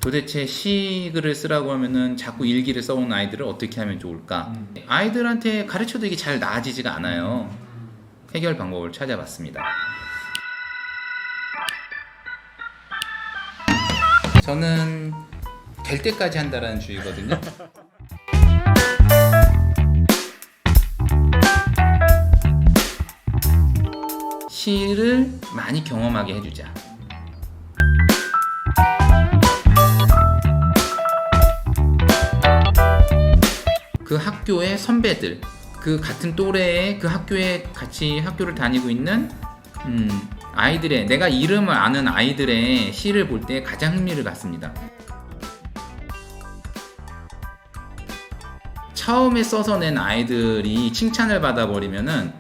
도대체 시글을 쓰라고 하면은 자꾸 일기를 써온 아이들을 어떻게 하면 좋을까? 아이들한테 가르쳐도 이게 잘 나아지지가 않아요. 해결 방법을 찾아봤습니다. 저는 될 때까지 한다라는 주의거든요. 시를 많이 경험하게 해주자. 그 학교의 선배들, 그 같은 또래의 그 학교에 같이 학교를 다니고 있는 아이들의, 내가 이름을 아는 아이들의 시를 볼 때 가장 흥미를 갖습니다. 처음에 써서 낸 아이들이 칭찬을 받아버리면은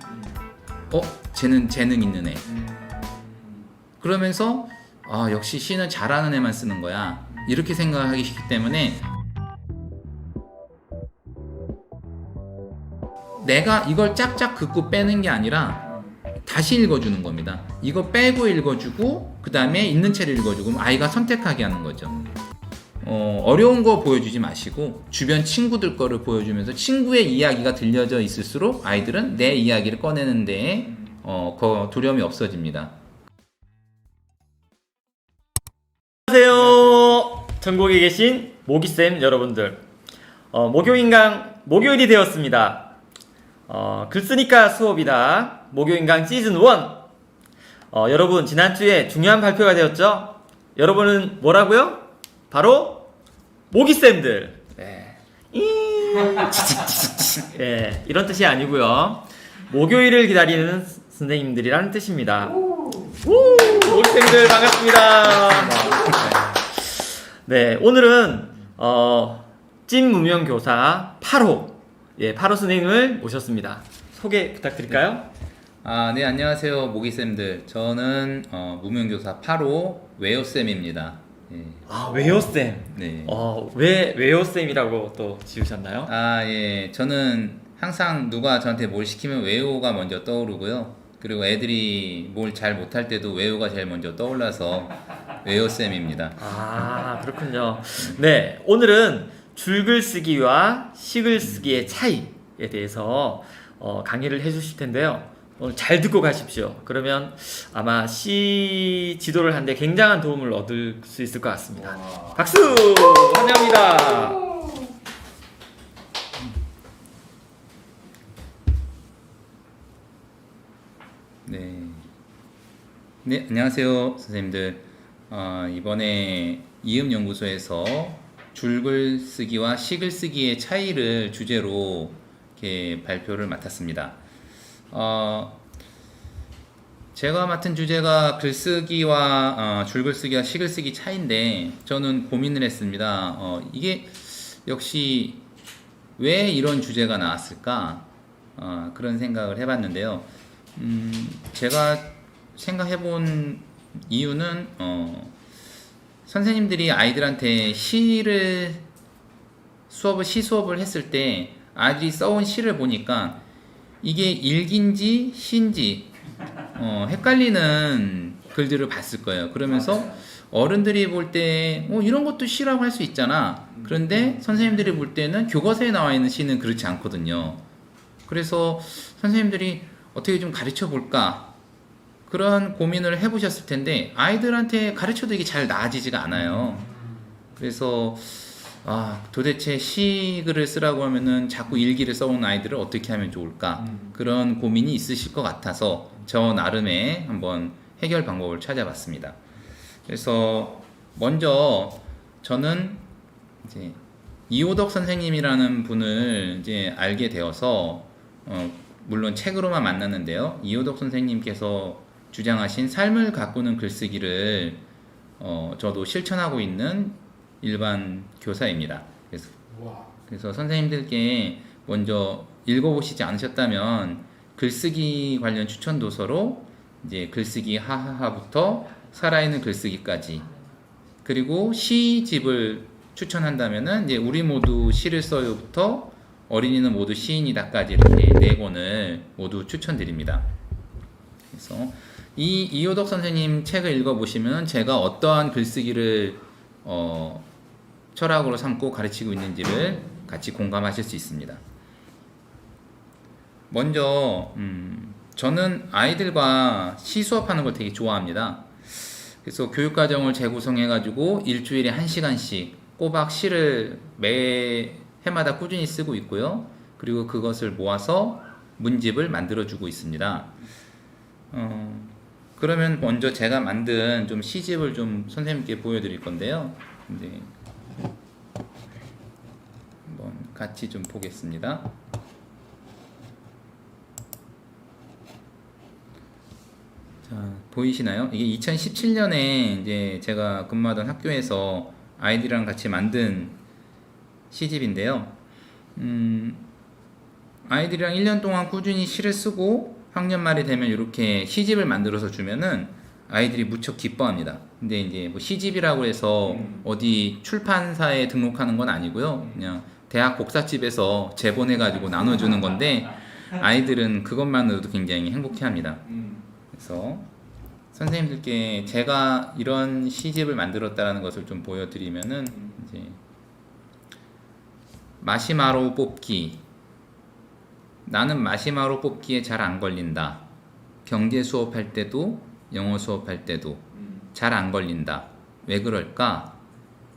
쟤는 재능 있는 애. 그러면서 역시 시는 잘하는 애만 쓰는 거야, 이렇게 생각하기 쉽기 때문에 내가 이걸 짝짝 긋고 빼는 게 아니라 다시 읽어주는 겁니다. 이거 빼고 읽어주고 그 다음에 있는 채를 읽어주고 아이가 선택하게 하는 거죠. 어려운 거 보여주지 마시고 주변 친구들 거를 보여주면서 친구의 이야기가 들려져 있을수록 아이들은 내 이야기를 꺼내는 데에 두려움이 없어집니다. 안녕하세요. 전국에 계신 모기쌤 여러분들, 목요인강 목요일이 되었습니다. 글쓰니까 수업이다 목요인강 시즌 1. 여러분, 지난주에 중요한 발표가 되었죠? 여러분은 뭐라고요? 바로 모기쌤들. 네. 예, 이런 뜻이 아니고요, 목요일을 기다리는 선생님들이라는 뜻입니다. 모기쌤들 반갑습니다. 네, 오늘은 찐무명교사 8호 8호 선생님을 모셨습니다. 소개 부탁드릴까요? 네, 안녕하세요 모기쌤들. 저는 무명교사 8호 외호쌤입니다. 예. 외호쌤. 네. 왜 외호쌤이라고 또 지으셨나요? 예. 저는 항상 누가 저한테 뭘 시키면 외호가 먼저 떠오르고요. 그리고 애들이 뭘 잘 못할 때도 외호가 제일 먼저 떠올라서 외호쌤입니다. 그렇군요. 네, 오늘은 줄글쓰기와 시글쓰기의 차이에 대해서 강의를 해주실 텐데요. 오늘 잘 듣고 가십시오. 그러면 아마 시 지도를 하는데 굉장한 도움을 얻을 수 있을 것 같습니다. 박수! 환영합니다. 네, 안녕하세요 선생님들. 이번에 이음연구소에서 줄글쓰기와 시글쓰기의 차이를 주제로 이렇게 발표를 맡았습니다. 제가 맡은 주제가 글쓰기와 줄글쓰기와 시글쓰기 차이인데, 저는 고민을 했습니다. 이게 역시 왜 이런 주제가 나왔을까, 그런 생각을 해봤는데요. 제가 생각해본 이유는 선생님들이 아이들한테 시 수업을 했을 때 아이들이 써온 시를 보니까 이게 일기인지 시인지 헷갈리는 글들을 봤을 거예요. 그러면서 어른들이 볼 때 이런 것도 시라고 할 수 있잖아. 그런데 선생님들이 볼 때는 교과서에 나와 있는 시는 그렇지 않거든요. 그래서 선생님들이 어떻게 좀 가르쳐 볼까, 그런 고민을 해보셨을 텐데 아이들한테 가르쳐도 이게 잘 나아지지가 않아요. 그래서 도대체 시글을 쓰라고 하면은 자꾸 일기를 써온 아이들을 어떻게 하면 좋을까, 그런 고민이 있으실 것 같아서 저 나름의 한번 해결 방법을 찾아봤습니다. 그래서 먼저 저는 이제 이호덕 선생님이라는 분을 이제 알게 되어서 물론 책으로만 만났는데요, 이호덕 선생님께서 주장하신 삶을 가꾸는 글쓰기를 저도 실천하고 있는 일반 교사입니다. 그래서 선생님들께 먼저 읽어보시지 않으셨다면 글쓰기 관련 추천 도서로 이제 글쓰기 하하하부터 살아있는 글쓰기까지, 그리고 시집을 추천한다면은 이제 우리 모두 시를 써요부터 어린이는 모두 시인이다까지 이렇게 4권을 모두 추천드립니다. 그래서 이 이호덕 선생님 책을 읽어보시면 제가 어떠한 글쓰기를 철학으로 삼고 가르치고 있는지를 같이 공감하실 수 있습니다. 먼저 저는 아이들과 시 수업하는 걸 되게 좋아합니다. 그래서 교육과정을 재구성해가지고 일주일에 1시간씩 꼬박 시를 매 해마다 꾸준히 쓰고 있고요. 그리고 그것을 모아서 문집을 만들어주고 있습니다. 그러면 먼저 제가 만든 좀 시집을 좀 선생님께 보여드릴 건데요. 이제 한번 같이 좀 보겠습니다. 자, 보이시나요? 이게 2017년에 이제 제가 근무하던 학교에서 아이들이랑 같이 만든 시집인데요. 아이들이랑 1년 동안 꾸준히 시를 쓰고 학년 말이 되면 이렇게 시집을 만들어서 주면은 아이들이 무척 기뻐합니다. 근데 이제 뭐 시집이라고 해서 어디 출판사에 등록하는 건 아니고요. 그냥 대학 복사집에서 제본해가지고 나눠주는 건데 아이들은 그것만으로도 굉장히 행복해합니다. 그래서 선생님들께 제가 이런 시집을 만들었다는 것을 좀 보여드리면은 이제 마시마로 뽑기. 나는 마시마로 뽑기에 잘 안 걸린다. 경제 수업할 때도 영어 수업할 때도 잘 안 걸린다. 왜 그럴까?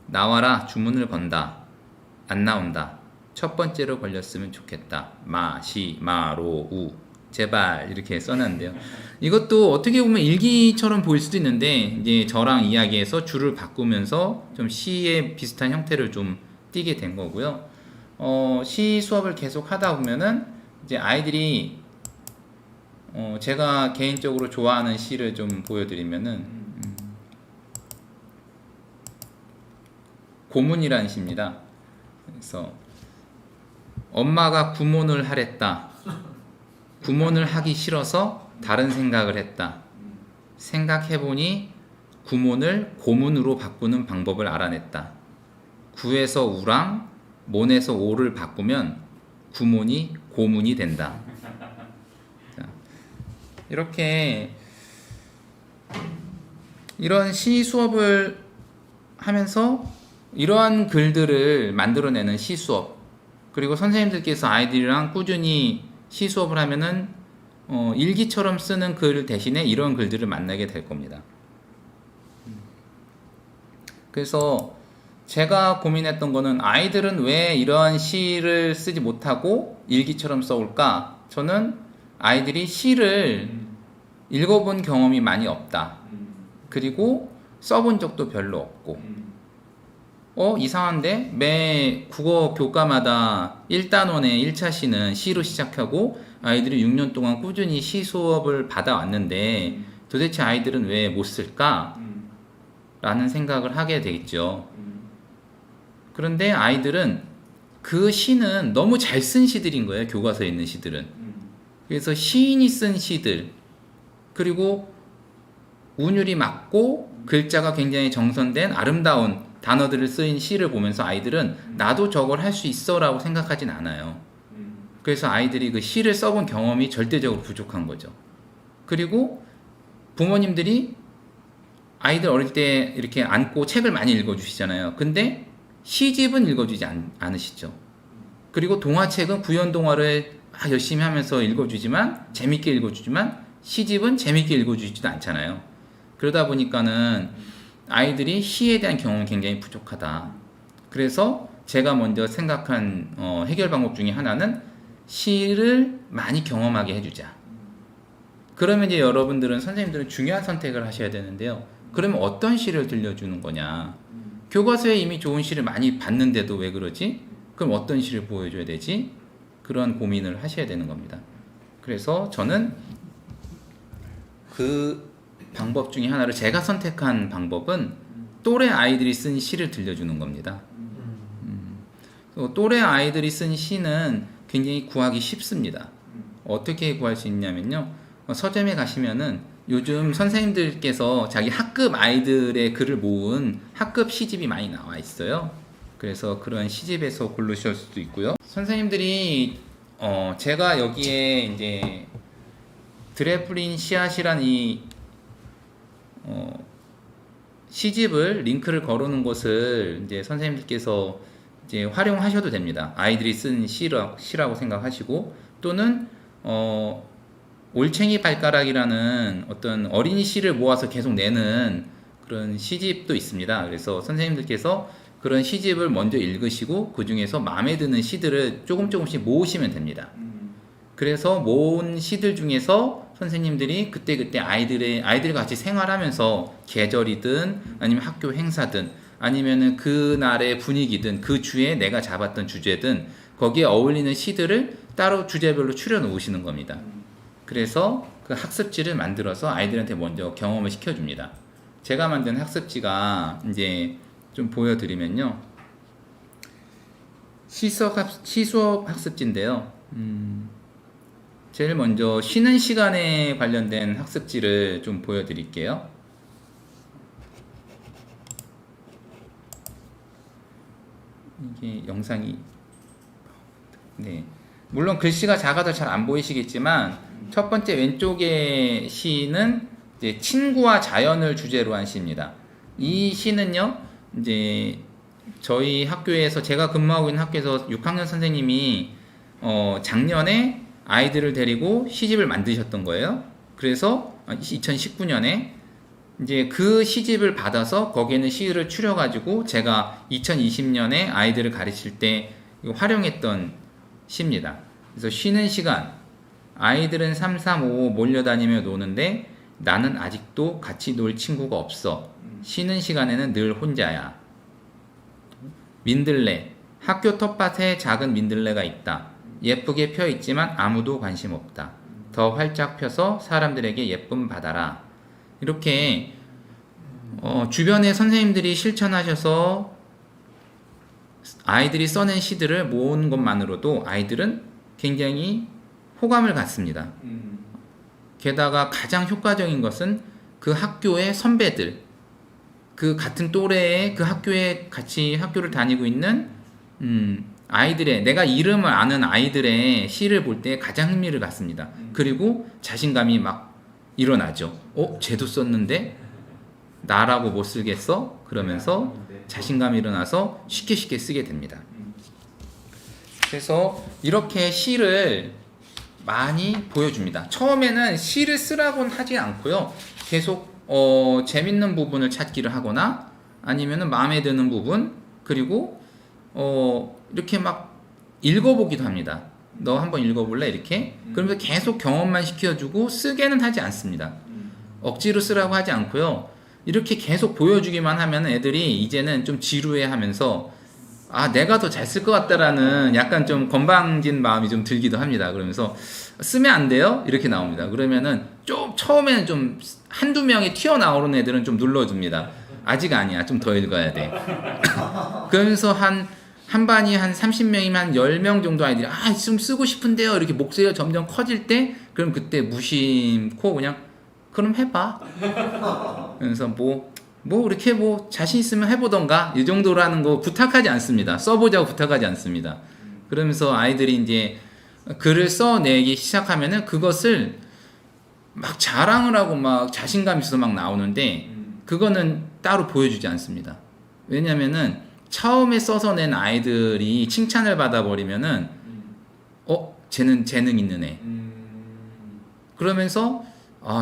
나와라 주문을 건다. 안 나온다. 첫 번째로 걸렸으면 좋겠다. 마시마로 우. 제발 이렇게 써놨는데요. 이것도 어떻게 보면 일기처럼 보일 수도 있는데 이제 저랑 이야기해서 줄을 바꾸면서 좀 시의 비슷한 형태를 좀 띠게 된 거고요. 시 수업을 계속 하다 보면은 이제 아이들이 제가 개인적으로 좋아하는 시를 좀 보여드리면은 고문이라는 시입니다. 그래서 엄마가 구몬을 하랬다. 구몬을 하기 싫어서 다른 생각을 했다. 생각해보니 구몬을 고문으로 바꾸는 방법을 알아냈다. 구에서 우랑 몬에서 오를 바꾸면 구몬이 고문이 된다. 자, 이렇게 이런 시 수업을 하면서 이러한 글들을 만들어내는 시 수업, 그리고 선생님들께서 아이들이랑 꾸준히 시 수업을 하면은 일기처럼 쓰는 글 대신에 이런 글들을 만나게 될 겁니다. 그래서 제가 고민했던 거는 아이들은 왜 이러한 시를 쓰지 못하고 일기처럼 써올까? 저는 아이들이 시를 읽어본 경험이 많이 없다. 그리고 써본 적도 별로 없고 이상한데 매 국어 교과마다 1단원의 1차 시는 시로 시작하고 아이들이 6년 동안 꾸준히 시 수업을 받아왔는데 도대체 아이들은 왜 못 쓸까? 라는 생각을 하게 되겠죠. 그런데 아이들은 그 시는 너무 잘 쓴 시들인 거예요. 교과서에 있는 시들은. 그래서 시인이 쓴 시들, 그리고 운율이 맞고 글자가 굉장히 정선된 아름다운 단어들을 쓰인 시를 보면서 아이들은 나도 저걸 할 수 있어 라고 생각하진 않아요. 그래서 아이들이 그 시를 써본 경험이 절대적으로 부족한 거죠. 그리고 부모님들이 아이들 어릴 때 이렇게 안고 책을 많이 읽어주시잖아요. 근데 시집은 읽어주지 않으시죠. 그리고 동화책은 구연동화를 열심히 하면서 읽어주지만 재밌게 읽어주지만 시집은 재밌게 읽어주지도 않잖아요. 그러다 보니까는 아이들이 시에 대한 경험이 굉장히 부족하다. 그래서 제가 먼저 생각한 해결 방법 중에 하나는 시를 많이 경험하게 해주자. 그러면 이제 여러분들은, 선생님들은 중요한 선택을 하셔야 되는데요. 그러면 어떤 시를 들려주는 거냐? 교과서에 이미 좋은 시를 많이 봤는데도 왜 그러지? 그럼 어떤 시를 보여줘야 되지? 그런 고민을 하셔야 되는 겁니다. 그래서 저는 그 방법 중에 하나를, 제가 선택한 방법은 또래 아이들이 쓴 시를 들려주는 겁니다. 또래 아이들이 쓴 시는 굉장히 구하기 쉽습니다. 어떻게 구할 수 있냐면요. 서점에 가시면은 요즘 선생님들께서 자기 학급 아이들의 글을 모은 학급 시집이 많이 나와 있어요. 그래서 그런 시집에서 고르실 수도 있고요. 선생님들이 제가 여기에 이제 드레플린 씨앗이란 이 시집을 링크를 걸어놓은 것을 이제 선생님들께서 이제 활용하셔도 됩니다. 아이들이 쓴 시라고 생각하시고 또는 올챙이 발가락이라는 어떤 어린이 시를 모아서 계속 내는 그런 시집도 있습니다. 그래서 선생님들께서 그런 시집을 먼저 읽으시고 그 중에서 마음에 드는 시들을 조금씩 모으시면 됩니다. 그래서 모은 시들 중에서 선생님들이 그때 아이들과 같이 생활하면서 계절이든 아니면 학교 행사든 아니면은 그날의 분위기든 그 주에 내가 잡았던 주제든 거기에 어울리는 시들을 따로 주제별로 추려 놓으시는 겁니다. 그래서 그 학습지를 만들어서 아이들한테 먼저 경험을 시켜줍니다. 제가 만든 학습지가 이제 좀 보여드리면요. 시수업 학습지인데요. 제일 먼저 쉬는 시간에 관련된 학습지를 좀 보여드릴게요. 이게 영상이 네, 물론 글씨가 작아서 잘 안 보이시겠지만 첫 번째 왼쪽의 시는 이제 친구와 자연을 주제로 한 시입니다. 이 시는요, 이제 저희 학교에서 제가 근무하고 있는 학교에서 6학년 선생님이 작년에 아이들을 데리고 시집을 만드셨던 거예요. 그래서 2019년에 이제 그 시집을 받아서 거기에는 시를 추려가지고 제가 2020년에 아이들을 가르칠 때 활용했던 시입니다. 그래서 쉬는 시간, 아이들은 3, 3, 5 몰려다니며 노는데 나는 아직도 같이 놀 친구가 없어. 쉬는 시간에는 늘 혼자야. 민들레, 학교 텃밭에 작은 민들레가 있다. 예쁘게 펴 있지만 아무도 관심 없다. 더 활짝 펴서 사람들에게 예쁨 받아라. 이렇게 주변에 선생님들이 실천하셔서 아이들이 써낸 시들을 모은 것만으로도 아이들은 굉장히 호감을 갖습니다. 게다가 가장 효과적인 것은 그 학교의 선배들, 그 같은 또래의 그 학교에 같이 학교를 다니고 있는 아이들의, 내가 이름을 아는 아이들의 시를 볼 때 가장 흥미를 갖습니다. 그리고 자신감이 막 일어나죠. 쟤도 썼는데 나라고 못 쓰겠어? 그러면서 자신감이 일어나서 쉽게 쓰게 됩니다. 그래서 이렇게 시를 많이 보여줍니다. 처음에는 시를 쓰라고는 하지 않고요. 계속 재밌는 부분을 찾기를 하거나 아니면은 마음에 드는 부분, 그리고 이렇게 막 읽어보기도 합니다. 너 한번 읽어볼래? 이렇게. 그러면서 계속 경험만 시켜주고 쓰게는 하지 않습니다. 억지로 쓰라고 하지 않고요. 이렇게 계속 보여주기만 하면 애들이 이제는 좀 지루해하면서 내가 더 잘 쓸 것 같다라는 약간 좀 건방진 마음이 좀 들기도 합니다. 그러면서 쓰면 안 돼요? 이렇게 나옵니다. 그러면은 좀 처음에는 좀 한두 명이 튀어나오는 애들은 좀 눌러줍니다. 아직 아니야. 좀 더 읽어야 돼. 그러면서 한 반이 한 30명이면 한 10명 정도 아이들이 좀 쓰고 싶은데요. 이렇게 목소리가 점점 커질 때 그럼 그때 무심코 그냥 그럼 해봐. 그래서 이렇게 자신 있으면 해보던가 이 정도라는 거 부탁하지 않습니다. 써보자고 부탁하지 않습니다. 그러면서 아이들이 이제 글을 써내기 시작하면은 그것을 막 자랑을 하고 막 자신감 있어서 막 나오는데 그거는 따로 보여주지 않습니다. 왜냐면은 처음에 써서 낸 아이들이 칭찬을 받아버리면은 쟤는 재능 있는 애. 그러면서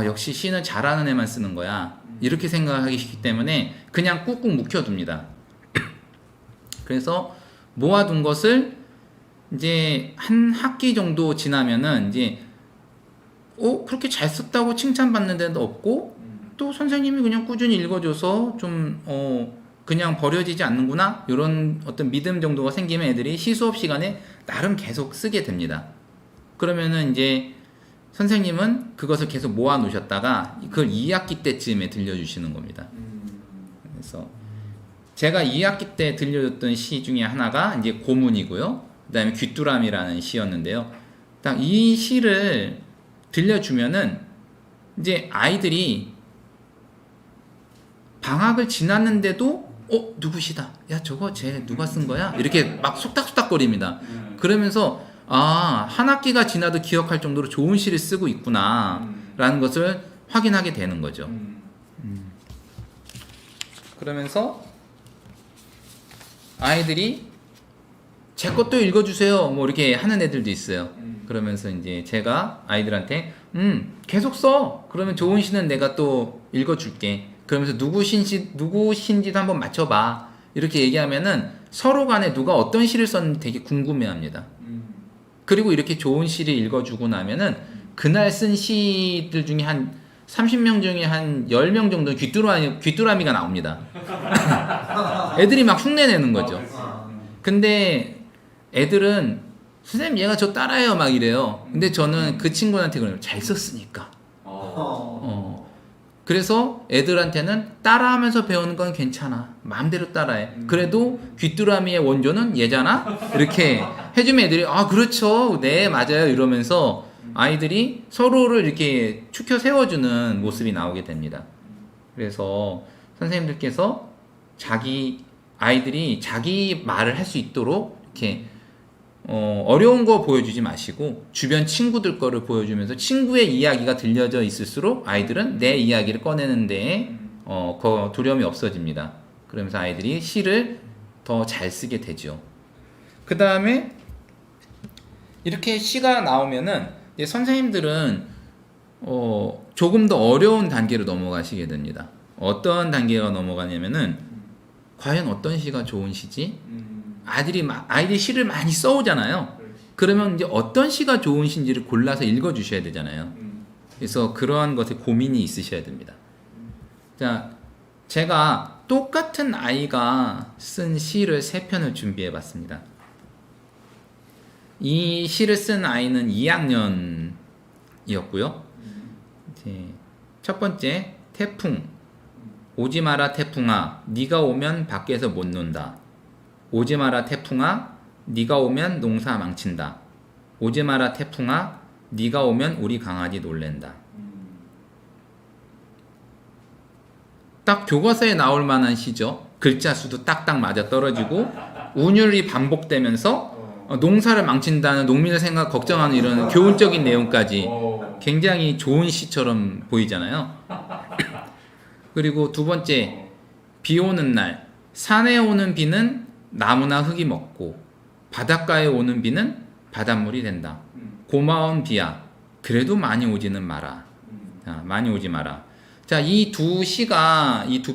역시 시는 잘하는 애만 쓰는 거야. 이렇게 생각하기 쉽기 때문에 그냥 꾹꾹 묵혀둡니다. 그래서 모아둔 것을 이제 한 학기 정도 지나면은 이제 그렇게 잘 썼다고 칭찬받는 데도 없고 또 선생님이 그냥 꾸준히 읽어줘서 좀 그냥 버려지지 않는구나 이런 어떤 믿음 정도가 생기면 애들이 시 수업 시간에 나름 계속 쓰게 됩니다. 그러면은 이제 선생님은 그것을 계속 모아 놓으셨다가 그걸 2학기 때쯤에 들려주시는 겁니다. 그래서 제가 2학기 때 들려줬던 시 중에 하나가 이제 고문이고요. 그 다음에 귀뚜라미라는 시였는데요. 딱 이 시를 들려주면은 이제 아이들이 방학을 지났는데도 누구시다. 야 저거 쟤 누가 쓴 거야? 이렇게 막 속닥속닥거립니다. 그러면서 한 학기가 지나도 기억할 정도로 좋은 시를 쓰고 있구나 라는 것을 확인하게 되는 거죠. 그러면서 아이들이 제 것도 읽어주세요. 뭐 이렇게 하는 애들도 있어요. 그러면서 이제 제가 아이들한테 계속 써. 그러면 좋은 시는 내가 또 읽어줄게. 그러면서 누구신지도 한번 맞춰봐. 이렇게 얘기하면은 서로 간에 누가 어떤 시를 썼는지 되게 궁금해합니다. 그리고 이렇게 좋은 시를 읽어주고 나면은 그날 쓴 시들 중에 한 30명 중에 한 10명 정도는 귀뚜라미가 나옵니다. 애들이 막 흉내내는 거죠. 근데 애들은 선생님 얘가 저 따라해요 막 이래요. 근데 저는 그 친구한테 그래요. 잘 썼으니까. 그래서 애들한테는 따라하면서 배우는 건 괜찮아. 마음대로 따라해. 그래도 귀뚜라미의 원조는 얘잖아? 이렇게 해주면 애들이 아 그렇죠. 네 맞아요. 이러면서 아이들이 서로를 이렇게 추켜 세워주는 모습이 나오게 됩니다. 그래서 선생님들께서 아이들이 자기 말을 할 수 있도록 이렇게 어려운 거 보여주지 마시고 주변 친구들 거를 보여주면서 친구의 이야기가 들려져 있을수록 아이들은 내 이야기를 꺼내는데 두려움이 없어집니다. 그러면서 아이들이 시를 더 잘 쓰게 되죠. 그 다음에 이렇게 시가 나오면은 이제 선생님들은 조금 더 어려운 단계로 넘어가시게 됩니다. 어떤 단계가 넘어가냐면은 과연 어떤 시가 좋은 시지? 아이들이 시를 많이 써오잖아요. 그러면 이제 어떤 시가 좋은 시인지를 골라서 읽어주셔야 되잖아요. 그래서 그러한 것에 고민이 있으셔야 됩니다. 자, 제가 똑같은 아이가 쓴 시를 3편을 준비해 봤습니다. 이 시를 쓴 아이는 2학년이었고요. 첫 번째, 태풍. 오지 마라 태풍아, 네가 오면 밖에서 못 논다. 오지 마라 태풍아, 네가 오면 농사 망친다. 오지 마라 태풍아, 네가 오면 우리 강아지 놀랜다. 딱 교과서에 나올 만한 시죠. 글자 수도 딱딱 맞아 떨어지고 운율이 반복되면서 농사를 망친다는 농민의 생각 걱정하는 이런 교훈적인 내용까지 굉장히 좋은 시처럼 보이잖아요. 그리고 두 번째, 비 오는 날 산에 오는 비는 나무나 흙이 먹고 바닷가에 오는 비는 바닷물이 된다. 고마운 비야. 그래도 많이 오지는 마라. 자, 많이 오지 마라. 자, 이 두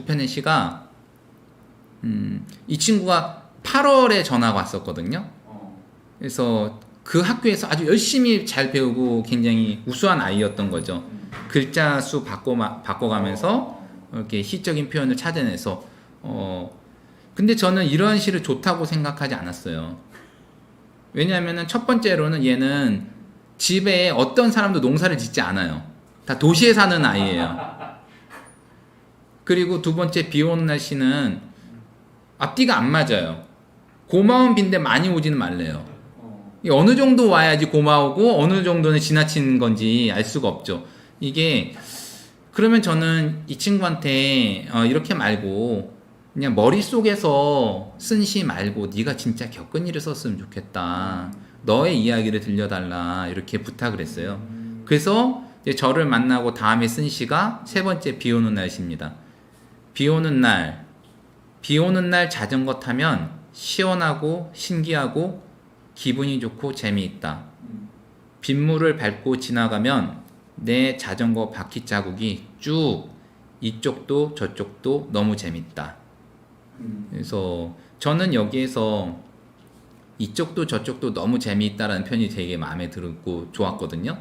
편의 시가 이 친구가 8월에 전화가 왔었거든요. 그래서 그 학교에서 아주 열심히 잘 배우고 굉장히 우수한 아이였던 거죠. 글자 수 바꿔가면서 이렇게 시적인 표현을 찾아내서 근데 저는 이런 시를 좋다고 생각하지 않았어요. 왜냐하면 첫 번째로는 얘는 집에 어떤 사람도 농사를 짓지 않아요. 다 도시에 사는 아이예요. 그리고 두 번째, 비 오는 날 시는 앞뒤가 안 맞아요. 고마운 비인데 많이 오지는 말래요. 어느 정도 와야지 고마우고 어느 정도는 지나친 건지 알 수가 없죠. 이게 그러면 저는 이 친구한테 이렇게 말고 그냥 머릿속에서 쓴 시 말고 네가 진짜 겪은 일을 썼으면 좋겠다. 너의 이야기를 들려달라. 이렇게 부탁을 했어요. 그래서 이제 저를 만나고 다음에 쓴 시가 세 번째 비 오는 날 시입니다. 비 오는 날 자전거 타면 시원하고 신기하고 기분이 좋고 재미있다. 빗물을 밟고 지나가면 내 자전거 바퀴 자국이 쭉 이쪽도 저쪽도 너무 재밌다. 그래서 저는 여기에서 이쪽도 저쪽도 너무 재미있다라는 표현이 되게 마음에 들고 좋았거든요.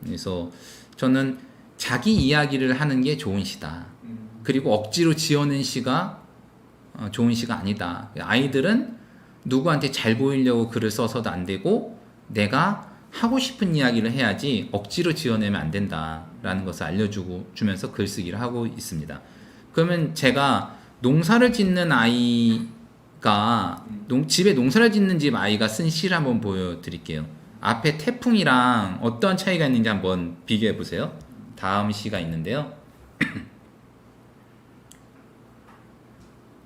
그래서 저는 자기 이야기를 하는 게 좋은 시다. 그리고 억지로 지어낸 시가 좋은 시가 아니다. 아이들은 누구한테 잘 보이려고 글을 써서도 안 되고 내가 하고 싶은 이야기를 해야지 억지로 지어내면 안 된다라는 것을 알려주면서 글쓰기를 하고 있습니다. 그러면 제가 농사를 짓는 아이가 집에 농사를 짓는 집 아이가 쓴 시를 한번 보여드릴게요. 앞에 태풍이랑 어떤 차이가 있는지 한번 비교해 보세요. 다음 시가 있는데요.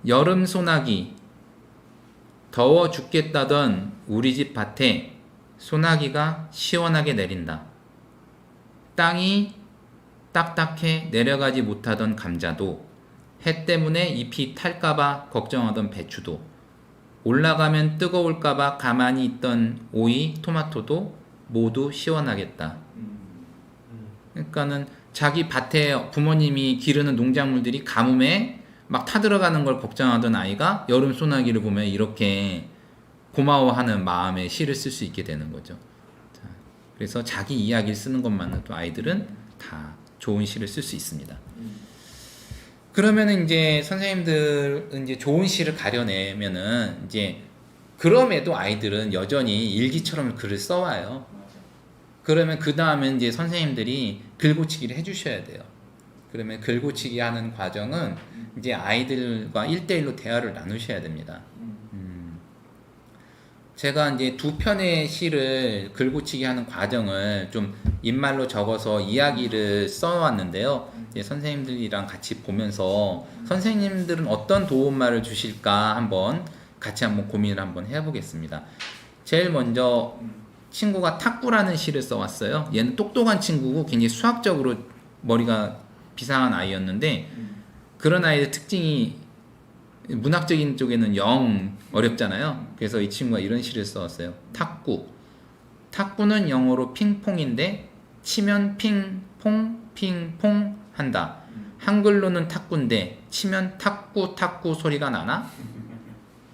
여름 소나기, 더워 죽겠다던 우리 집 밭에 소나기가 시원하게 내린다. 땅이 딱딱해 내려가지 못하던 감자도 해 때문에 잎이 탈까봐 걱정하던 배추도, 올라가면 뜨거울까봐 가만히 있던 오이, 토마토도 모두 시원하겠다. 그러니까는 자기 밭에 부모님이 기르는 농작물들이 가뭄에 막 타들어가는 걸 걱정하던 아이가 여름 소나기를 보면 이렇게 고마워하는 마음의 시를 쓸 수 있게 되는 거죠. 자, 그래서 자기 이야기를 쓰는 것만으로도 아이들은 다 좋은 시를 쓸 수 있습니다. 그러면은 이제 선생님들은 이제 좋은 시를 가려내면은 이제 그럼에도 아이들은 여전히 일기처럼 글을 써와요. 그러면 그 다음에 이제 선생님들이 글고치기를 해주셔야 돼요. 그러면 글고치기 하는 과정은 이제 아이들과 1대1로 대화를 나누셔야 됩니다. 제가 이제 두 편의 시를 글고치기 하는 과정을 좀 입말로 적어서 이야기를 써왔는데요. 이제 선생님들이랑 같이 보면서 선생님들은 어떤 도움말을 주실까 한번 같이 한번 고민을 한번 해보겠습니다. 제일 먼저 친구가 탁구라는 시를 써왔어요. 얘는 똑똑한 친구고 굉장히 수학적으로 머리가 비상한 아이였는데 그런 아이의 특징이 문학적인 쪽에는 영 어렵잖아요. 그래서 이 친구가 이런 시를 써왔어요. 탁구. 탁구는 영어로 핑퐁인데 치면 핑퐁 핑퐁 한다. 한글로는 탁구인데 치면 탁구 탁구 소리가 나나?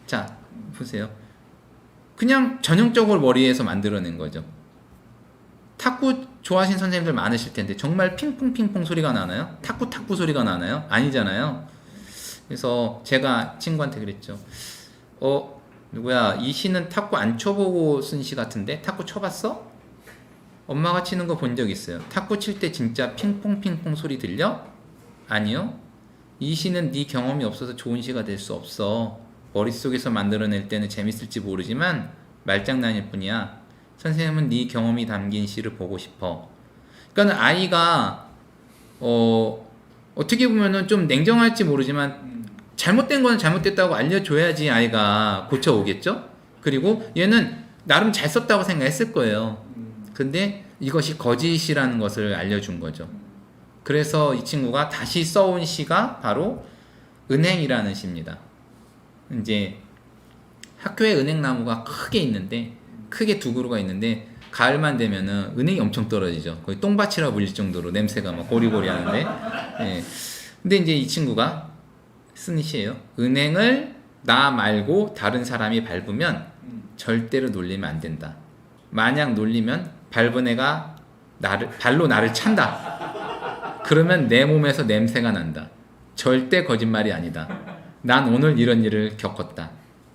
자, 보세요. 그냥 전형적으로 머리에서 만들어낸 거죠. 탁구 좋아하시는 선생님들 많으실 텐데 정말 핑퐁 핑퐁 소리가 나나요? 탁구 탁구 소리가 나나요? 아니잖아요. 그래서 제가 친구한테 그랬죠. 누구야, 이 시는 탁구 안 쳐보고 쓴 시 같은데? 탁구 쳐봤어? 엄마가 치는 거 본 적 있어요. 탁구 칠 때 진짜 핑퐁 핑퐁 소리 들려? 아니요. 이 시는 네 경험이 없어서 좋은 시가 될 수 없어. 머릿속에서 만들어낼 때는 재밌을지 모르지만 말장난일 뿐이야. 선생님은 네 경험이 담긴 시를 보고 싶어. 그러니까 아이가 어떻게 보면은 좀 냉정할지 모르지만 잘못된 건 잘못됐다고 알려줘야지 아이가 고쳐오겠죠? 그리고 얘는 나름 잘 썼다고 생각했을 거예요. 근데 이것이 거짓이라는 것을 알려준 거죠. 그래서 이 친구가 다시 써온 시가 바로 은행이라는 시입니다. 이제 학교에 은행나무가 크게 있는데, 크게 두 그루가 있는데 가을만 되면은 은행이 엄청 떨어지죠. 거의 똥밭이라 불릴 정도로 냄새가 막 고리고리 하는데. 예. 근데 이제 이 친구가 쓴 시예요. 은행을 나 말고 다른 사람이 밟으면 절대로 놀리면 안 된다. 만약 놀리면 밟은 애가 발로 나를 찬다. 그러면 내 몸에서 냄새가 난다. 절대 거짓말이 아니다. 난 오늘 이런 일을 겪었다.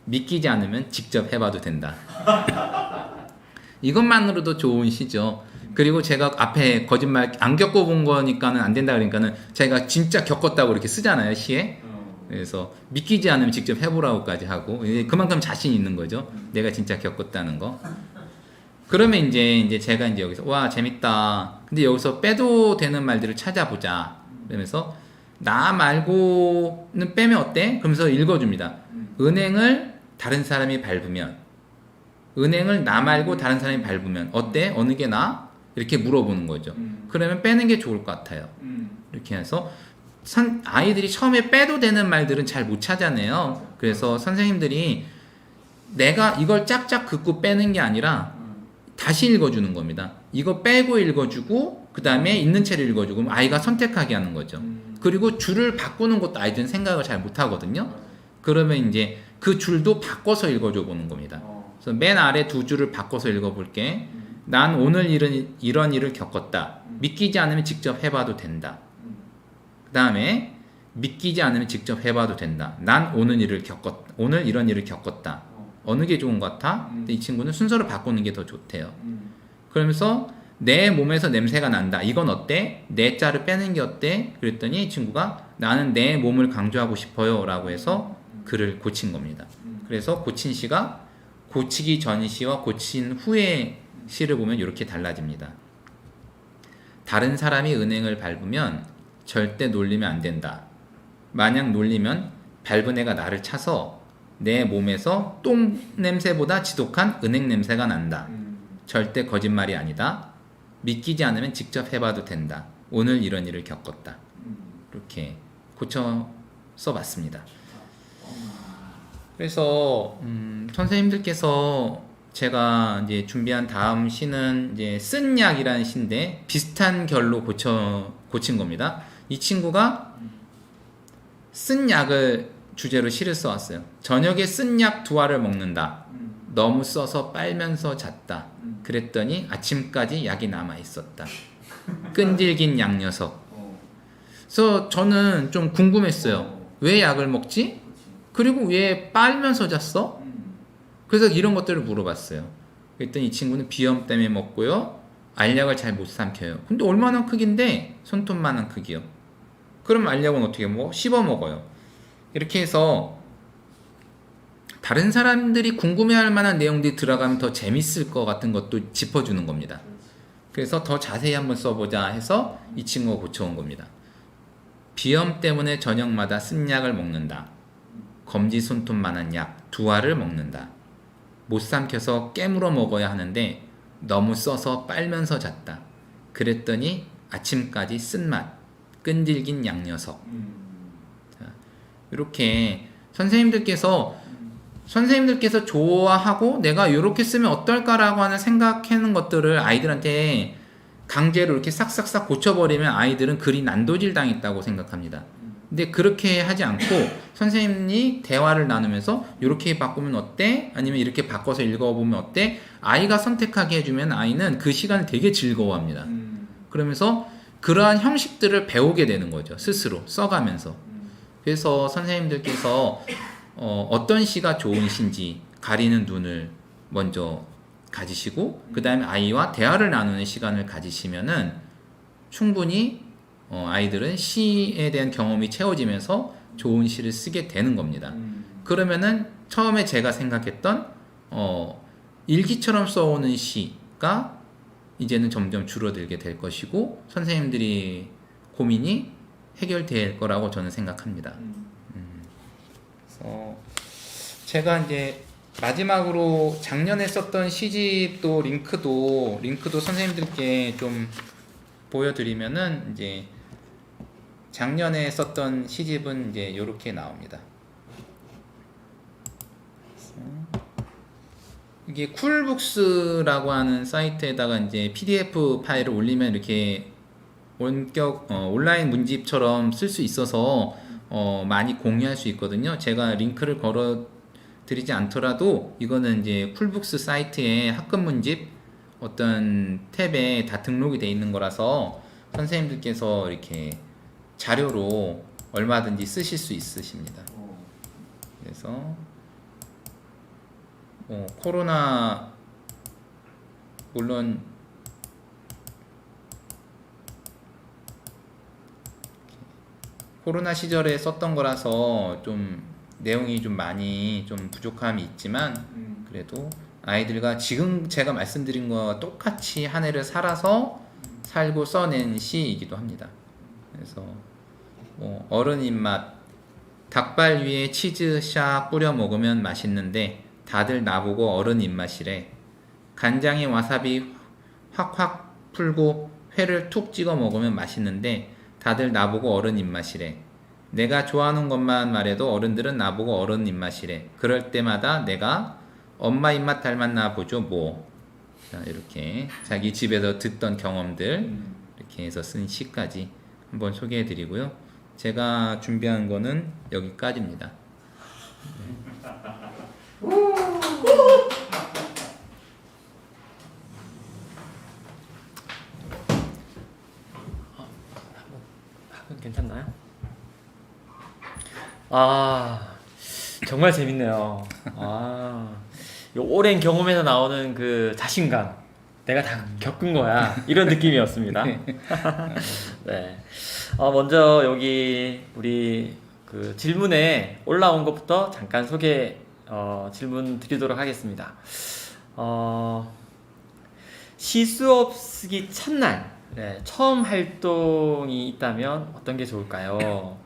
믿기지 않으면 직접 해봐도 된다. 이것만으로도 좋은 시죠. 그리고 제가 앞에 거짓말 안 겪어본 거니까는 안 된다 그러니까는 제가 진짜 겪었다고 이렇게 쓰잖아요, 시에. 그래서 믿기지 않으면 직접 해보라고까지 하고 그만큼 자신 있는 거죠. 내가 진짜 겪었다는 거. 그러면 이제 제가 이제 여기서 와 재밌다. 근데 여기서 빼도 되는 말들을 찾아보자. 그러면서 나 말고는 빼면 어때? 그러면서 읽어줍니다. 은행을 다른 사람이 밟으면, 은행을 나 말고 다른 사람이 밟으면 어때? 어느 게 나? 이렇게 물어보는 거죠. 그러면 빼는 게 좋을 것 같아요. 이렇게 해서 아이들이 처음에 빼도 되는 말들은 잘 못 찾아내요. 그래서 선생님들이 내가 이걸 짝짝 긋고 빼는 게 아니라 다시 읽어주는 겁니다. 이거 빼고 읽어주고 그 다음에 있는 채를 읽어주고 그럼 아이가 선택하게 하는 거죠. 그리고 줄을 바꾸는 것도 아이들은 생각을 잘 못하거든요. 그러면 이제 그 줄도 바꿔서 읽어줘 보는 겁니다. 그래서 맨 아래 두 줄을 바꿔서 읽어볼게. 난 오늘 이런 일을 겪었다. 믿기지 않으면 직접 해봐도 된다. 그 다음에 믿기지 않으면 직접 해봐도 된다. 난 오늘 이런 일을 겪었다. 어느 게 좋은 것 같아? 근데 이 친구는 순서를 바꾸는 게 더 좋대요. 그러면서 내 몸에서 냄새가 난다. 이건 어때? 내 자를 빼는 게 어때? 그랬더니 이 친구가 나는 내 몸을 강조하고 싶어요 라고 해서 글을 고친 겁니다. 그래서 고친 시가 고치기 전 시와 고친 후의 시를 보면 이렇게 달라집니다. 다른 사람이 은행을 밟으면 절대 놀리면 안 된다. 만약 놀리면 밟은 애가 나를 차서 내 몸에서 똥 냄새보다 지독한 은행 냄새가 난다. 절대 거짓말이 아니다. 믿기지 않으면 직접 해봐도 된다. 오늘 이런 일을 겪었다. 이렇게 고쳐 써봤습니다. 그래서 선생님들께서 제가 이제 준비한 다음 시는 이제 쓴 약이라는 시인데 비슷한 결로 고친 겁니다. 이 친구가 쓴 약을 주제로 시를 써왔어요. 저녁에 쓴 약 2알을 먹는다. 너무 써서 빨면서 잤다. 그랬더니 아침까지 약이 남아 있었다. 끈질긴 양 녀석. 그래서 저는 좀 궁금했어요. 왜 약을 먹지? 그리고 왜 빨면서 잤어? 그래서 이런 것들을 물어봤어요. 그랬더니 이 친구는 비염 때문에 먹고요. 알약을 잘 못 삼켜요. 근데 얼마나 크긴데? 손톱만한 크기요. 그럼 알약은 어떻게 먹어? 씹어 먹어요. 이렇게 해서 다른 사람들이 궁금해할 만한 내용들이 들어가면 더 재밌을 것 같은 것도 짚어주는 겁니다. 그래서 더 자세히 한번 써보자 해서 이 친구가 고쳐온 겁니다. 비염 때문에 저녁마다 쓴 약을 먹는다. 검지 손톱만한 약 2알을 먹는다. 못 삼켜서 깨물어 먹어야 하는데 너무 써서 빨면서 잤다. 그랬더니 아침까지 쓴맛, 끈질긴 양 녀석. 자, 이렇게 선생님들께서 좋아하고 내가 이렇게 쓰면 어떨까라고 하는 생각하는 것들을 아이들한테 강제로 이렇게 싹싹싹 고쳐버리면 아이들은 글이 난도질 당했다고 생각합니다. 근데 그렇게 하지 않고 선생님이 대화를 나누면서 이렇게 바꾸면 어때? 아니면 이렇게 바꿔서 읽어보면 어때? 아이가 선택하게 해주면 아이는 그 시간을 되게 즐거워합니다. 그러면서 그러한 형식들을 배우게 되는 거죠. 스스로 써가면서. 그래서 선생님들께서 어떤 시가 좋은 시인지 가리는 눈을 먼저 가지시고 그 다음에 아이와 대화를 나누는 시간을 가지시면은 충분히 아이들은 시에 대한 경험이 채워지면서 좋은 시를 쓰게 되는 겁니다. 그러면은 처음에 제가 생각했던 일기처럼 써오는 시가 이제는 점점 줄어들게 될 것이고 선생님들이 고민이 해결될 거라고 저는 생각합니다. 그래서 제가 이제 마지막으로 작년에 썼던 시집도 링크도 선생님들께 좀 보여드리면은 이제 작년에 썼던 시집은 이제 이렇게 나옵니다. 이게 쿨북스라고 하는 사이트에다가 이제 PDF 파일을 올리면 이렇게 원격 온라인 문집처럼 쓸 수 있어서 많이 공유할 수 있거든요. 제가 링크를 걸어 드리지 않더라도 이거는 이제 쿨북스 사이트에 학급 문집 어떤 탭에 다 등록이 돼 있는 거라서 선생님들께서 이렇게 자료로 얼마든지 쓰실 수 있으십니다. 그래서 코로나 물론 코로나 시절에 썼던 거라서 좀 내용이 좀 많이 좀 부족함이 있지만 그래도 아이들과 지금 제가 말씀드린 거와 똑같이 한 해를 살아서 살고 써낸 시이기도 합니다. 그래서 어른 입맛 닭발 위에 치즈 샥 뿌려 먹으면 맛있는데 다들 나보고 어른 입맛이래. 간장에 와사비 확확 풀고 회를 툭 찍어 먹으면 맛있는데 다들 나보고 어른 입맛이래. 내가 좋아하는 것만 말해도 어른들은 나보고 어른 입맛이래. 그럴 때마다 내가 엄마 입맛 닮았나 보죠 뭐. 자, 이렇게 자기 집에서 듣던 경험들 이렇게 해서 쓴 시까지 한번 소개해 드리고요. 제가 준비한 거는 여기까지입니다. 괜찮나요? 정말 재밌네요. 이 오랜 경험에서 나오는 그 자신감, 내가 다 겪은 거야, 이런 느낌이었습니다. 네. 먼저 여기 우리 그 질문에 올라온 것부터 잠깐 질문 드리도록 하겠습니다. 시 수업 쓰기 첫날, 처음 활동이 있다면 어떤 게 좋을까요?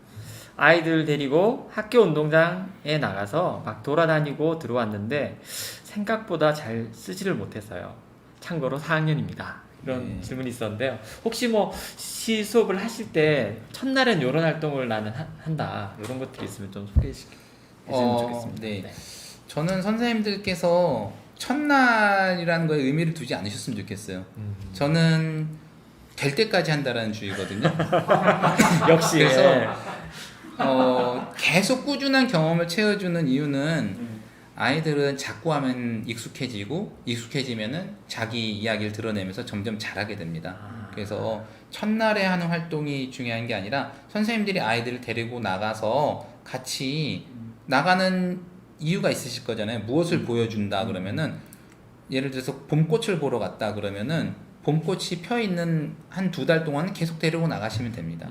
아이들 데리고 학교 운동장에 나가서 막 돌아다니고 들어왔는데 생각보다 잘 쓰지를 못했어요. 참고로 4학년입니다. 이런 네. 질문이 있었는데요. 혹시 뭐 시 수업을 하실 때 첫날엔 이런 활동을 나는 한다 이런 것들이 있으면 좀 소개해 주시면 좋겠습니다. 네. 저는 선생님들께서 첫날이라는 거에 의미를 두지 않으셨으면 좋겠어요. 저는 될 때까지 한다라는 주의거든요. 역시 그래서 계속 꾸준한 경험을 채워주는 이유는 아이들은 자꾸 하면 익숙해지면은 자기 이야기를 드러내면서 점점 잘하게 됩니다. 그래서 첫날에 하는 활동이 중요한 게 아니라 선생님들이 아이들을 데리고 나가서 같이 나가는 이유가 있으실 거잖아요. 무엇을 보여준다 그러면은 예를 들어서 봄꽃을 보러 갔다 그러면은 봄꽃이 펴 있는 한 2달 동안 계속 데리고 나가시면 됩니다.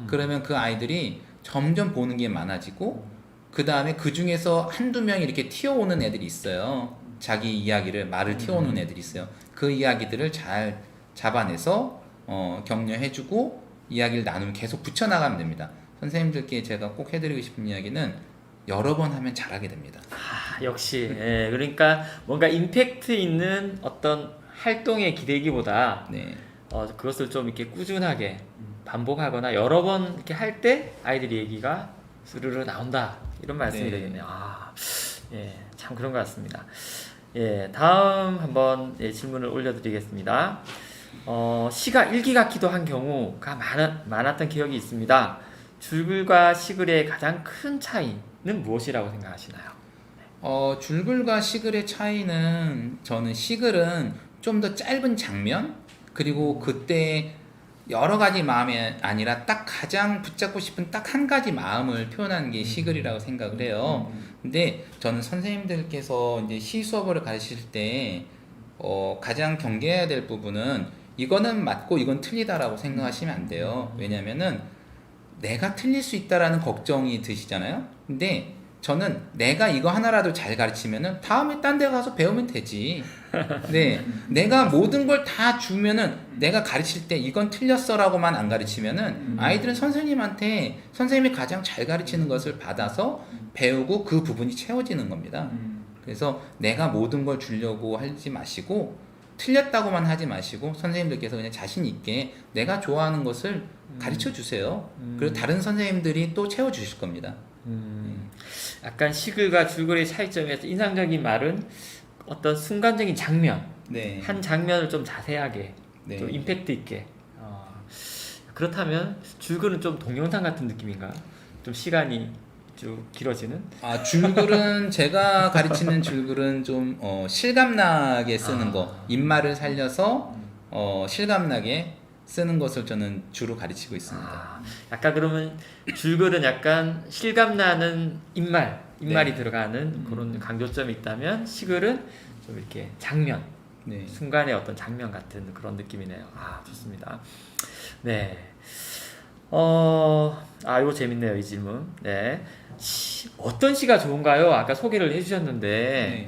그러면 그 아이들이 점점 보는 게 많아지고 그 다음에 그 중에서 한두 명이 이렇게 튀어오는 애들이 있어요. 자기 이야기를 말을 튀어오는 애들이 있어요. 그 이야기들을 잘 잡아내서 격려해주고 이야기를 나누면 계속 붙여나가면 됩니다. 선생님들께 제가 꼭 해드리고 싶은 이야기는 여러 번 하면 잘하게 됩니다. 역시 예, 그러니까 뭔가 임팩트 있는 어떤 활동에 기대기보다 네. 그것을 좀 이렇게 꾸준하게 반복하거나 여러 번 이렇게 할 때 아이들이 얘기가 스르르 나온다 이런 말씀이 네. 되겠네요. 예, 참 그런 것 같습니다. 예, 다음 한번 질문을 올려드리겠습니다. 시가 일기 같기도 한 경우가 많았던 기억이 있습니다. 줄글과 시글의 가장 큰 차이는 무엇이라고 생각하시나요? 줄글과 시글의 차이는 저는 시글은 좀 더 짧은 장면 그리고 그때 여러 가지 마음이 아니라 딱 가장 붙잡고 싶은 딱 한 가지 마음을 표현하는 게 시글이라고 생각을 해요. 근데 저는 선생님들께서 이제 시 수업을 가르칠 때 가장 경계해야 될 부분은 이거는 맞고 이건 틀리다라고 생각하시면 안 돼요. 왜냐면은 내가 틀릴 수 있다라는 걱정이 드시잖아요. 근데 저는 내가 이거 하나라도 잘 가르치면은 다음에 딴 데 가서 배우면 되지. 네, 내가 모든 걸 다 주면은 내가 가르칠 때 이건 틀렸어라고만 안 가르치면은 아이들은 선생님한테 선생님이 가장 잘 가르치는 것을 받아서 배우고 그 부분이 채워지는 겁니다. 그래서 내가 모든 걸 주려고 하지 마시고 틀렸다고만 하지 마시고 선생님들께서 그냥 자신 있게 내가 좋아하는 것을 가르쳐 주세요. 그리고 다른 선생님들이 또 채워 주실 겁니다. 약간 시글과 줄글의 차이점에서 인상적인 말은 어떤 순간적인 장면, 네. 한 장면을 좀 자세하게, 네. 좀 임팩트 있게. 그렇다면 줄글은 좀 동영상 같은 느낌인가? 좀 시간이 쭉 길어지는? 줄글은 제가 가르치는 줄글은 좀 실감나게 쓰는 거, 입말을 살려서 실감나게 쓰는 것을 저는 주로 가르치고 있습니다. 약간 그러면 줄글은 약간 실감나는 입말이 네. 들어가는 그런 강조점이 있다면 시글은 좀 이렇게 장면, 네. 순간의 어떤 장면 같은 그런 느낌이네요. 좋습니다. 네. 이거 재밌네요, 이 질문. 네. 어떤 시가 좋은가요? 아까 소개를 해주셨는데, 네.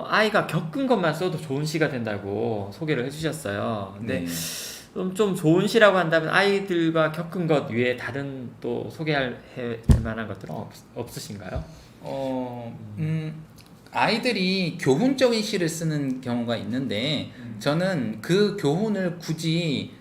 아이가 겪은 것만 써도 좋은 시가 된다고 소개를 해주셨어요. 근데 네. 좀 좋은 시라고 한다면 아이들과 겪은 것 외에 다른 또 소개할 만한 것들은 없으신가요? 아이들이 교훈적인 시를 쓰는 경우가 있는데 저는 그 교훈을 굳이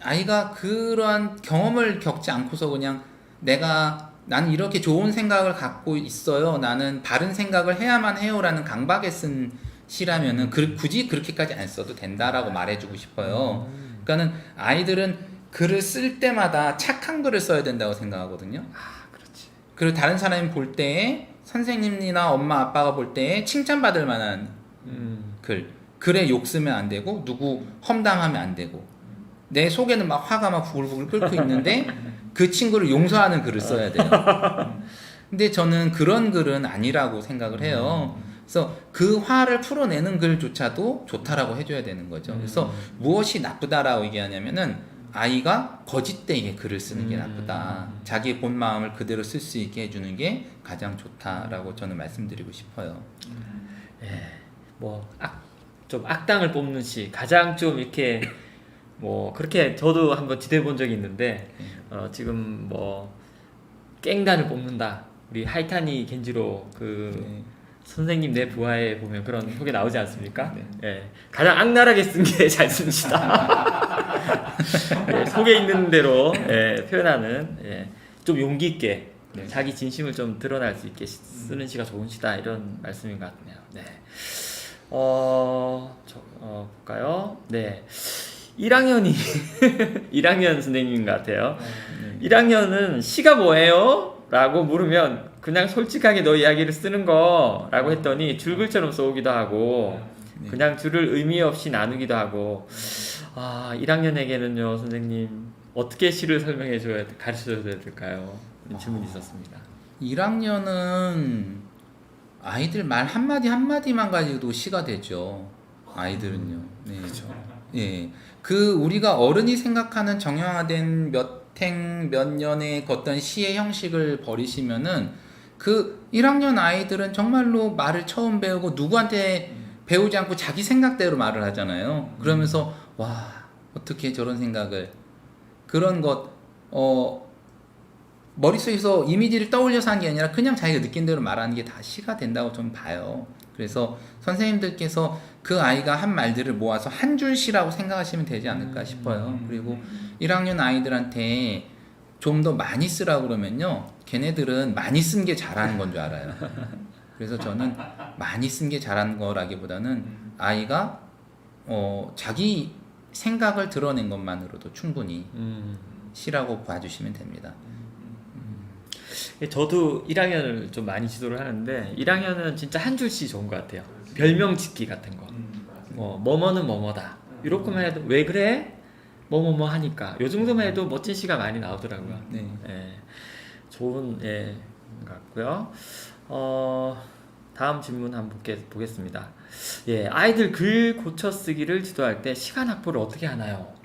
아이가 그러한 경험을 겪지 않고서 그냥 나는 이렇게 좋은 생각을 갖고 있어요. 나는 바른 생각을 해야만 해요라는 강박에 쓴 시라면은 굳이 그렇게까지 안 써도 된다라고 말해주고 싶어요. 그러니까는 아이들은 글을 쓸 때마다 착한 글을 써야 된다고 생각하거든요. 그렇지. 그리고 다른 사람이 볼 때에 선생님이나 엄마 아빠가 볼 때에 칭찬받을 만한 글에 욕 쓰면 안 되고 누구 험담하면 안 되고 내 속에는 막 화가 막 부글부글 끓고 있는데 그 친구를 용서하는 글을 써야 돼요. 근데 저는 그런 글은 아니라고 생각을 해요. 그래서 그 화를 풀어내는 글조차도 좋다라고 해줘야 되는 거죠. 그래서 무엇이 나쁘다라고 얘기하냐면은 아이가 거짓되게 글을 쓰는 게 나쁘다. 자기의 본 마음을 그대로 쓸 수 있게 해주는 게 가장 좋다라고 저는 말씀드리고 싶어요. 좀 악당을 뽑는 시, 가장 좀 이렇게 그렇게 저도 한번 지도해 본 적이 있는데 지금 깽단을 뽑는다. 우리 하이타니 겐지로 선생님 내 부하에 보면 그런 소개 나오지 않습니까? 네. 예, 가장 악랄하게 쓴 게 잘 씁니다. 예, 속에 있는 대로 표현하는 좀 용기 있게 네. 자기 진심을 좀 드러날 수 있게 쓰는 시가 좋은 시다 이런 말씀인 것 같네요. 네. 볼까요? 네. 1학년이 1학년 선생님인 것 같아요. 1학년은 시가 뭐예요? 라고 물으면 그냥 솔직하게 너 이야기를 쓰는 거 라고 했더니 줄글처럼 써오기도 하고 네. 그냥 줄을 의미 없이 나누기도 하고 1학년에게는요 선생님 어떻게 시를 가르쳐줘야 될까요? 이런 질문이 있었습니다. 1학년은 아이들 말 한마디 한마디만 가지고도 시가 되죠. 아이들은요. 네. 그렇죠. 예. 그 우리가 어른이 생각하는 정형화된 몇 년의 어떤 시의 형식을 버리시면은 그 1학년 아이들은 정말로 말을 처음 배우고 누구한테 배우지 않고 자기 생각대로 말을 하잖아요. 그러면서 와, 어떻게 저런 생각을 그런 것 머릿속에서 이미지를 떠올려서 하는 게 아니라 그냥 자기가 느낀 대로 말하는 게 다 시가 된다고 좀 봐요. 그래서 선생님들께서 그 아이가 한 말들을 모아서 한 줄 시라고 생각하시면 되지 않을까 싶어요. 그리고 1학년 아이들한테 좀 더 많이 쓰라고 그러면요, 걔네들은 많이 쓴 게 잘하는 건 줄 알아요. 그래서 저는 많이 쓴 게 잘하는 거라기보다는 아이가 자기 생각을 드러낸 것만으로도 충분히 시라고 봐주시면 됩니다. 저도 1학년을 좀 많이 지도를 하는데 1학년은 진짜 한 줄씩 좋은 것 같아요. 별명 짓기 같은 거. 뭐뭐는 뭐뭐다. 이렇게만 해도 왜 그래? 뭐뭐뭐 하니까. 요 정도만 해도 멋진 시가 많이 나오더라고요. 네. 좋은 것 같고요. 다음 질문 한번 보겠습니다. 아이들 글 고쳐 쓰기를 지도할 때 시간 확보를 어떻게 하나요?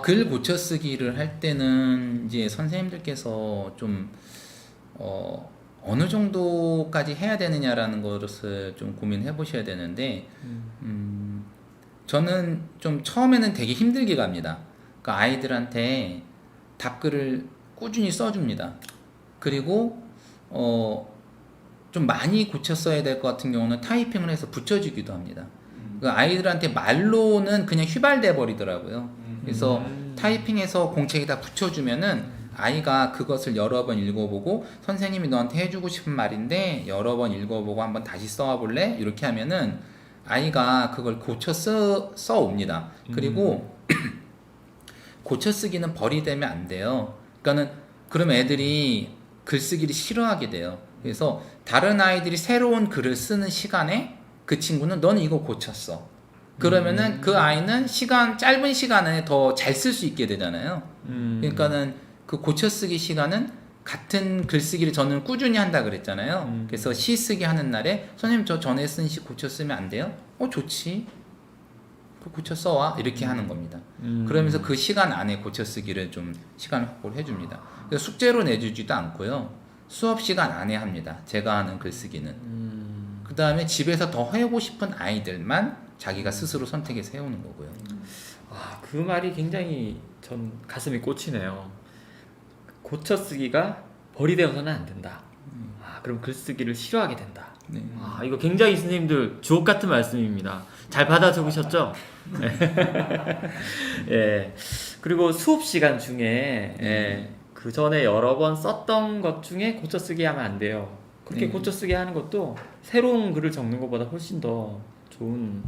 글 고쳐 쓰기를 할 때는 이제 선생님들께서 좀 어느 정도까지 해야 되느냐라는 것을 좀 고민해 보셔야 되는데 저는 좀 처음에는 되게 힘들게 갑니다. 그러니까 아이들한테 답글을 꾸준히 써줍니다. 그리고 좀 많이 고쳐 써야 될 것 같은 경우는 타이핑을 해서 붙여주기도 합니다. 그러니까 아이들한테 말로는 그냥 휘발돼 버리더라고요. 그래서 타이핑해서 공책에다 붙여주면은 아이가 그것을 여러 번 읽어보고 선생님이 너한테 해주고 싶은 말인데 여러 번 읽어보고 한번 다시 써와볼래? 이렇게 하면은 아이가 그걸 고쳐 써옵니다. 그리고 고쳐 쓰기는 버리되면 안 돼요. 그러니까는 그럼 애들이 글쓰기를 싫어하게 돼요. 그래서 다른 아이들이 새로운 글을 쓰는 시간에 그 친구는 너는 이거 고쳤어. 그러면은 그 아이는 짧은 시간에 더 잘 쓸 수 있게 되잖아요. 그러니까는 그 고쳐쓰기 시간은 같은 글쓰기를 저는 꾸준히 한다 그랬잖아요. 그래서 시 쓰기 하는 날에 선생님 저 전에 쓴 시 고쳐 쓰면 안 돼요? 좋지. 그 고쳐 써와 이렇게 하는 겁니다. 그러면서 그 시간 안에 고쳐 쓰기를 좀 시간 확보를 해줍니다. 그래서 숙제로 내주지도 않고요. 수업 시간 안에 합니다. 제가 하는 글쓰기는. 그 다음에 집에서 더 해보고 싶은 아이들만 자기가 스스로 선택해서 해오는 거고요. 그 말이 굉장히 전 가슴이 꽂히네요. 고쳐 쓰기가 버리되어서는 안 된다. 그럼 글쓰기를 싫어하게 된다. 네. 이거 굉장히 선생님들 주옥 같은 말씀입니다. 잘 받아 적으셨죠? 그리고 수업 시간 중에 그 전에 여러 번 썼던 것 중에 고쳐 쓰기 하면 안 돼요. 그렇게 고쳐 쓰기 하는 것도 새로운 글을 적는 것보다 훨씬 더 좋은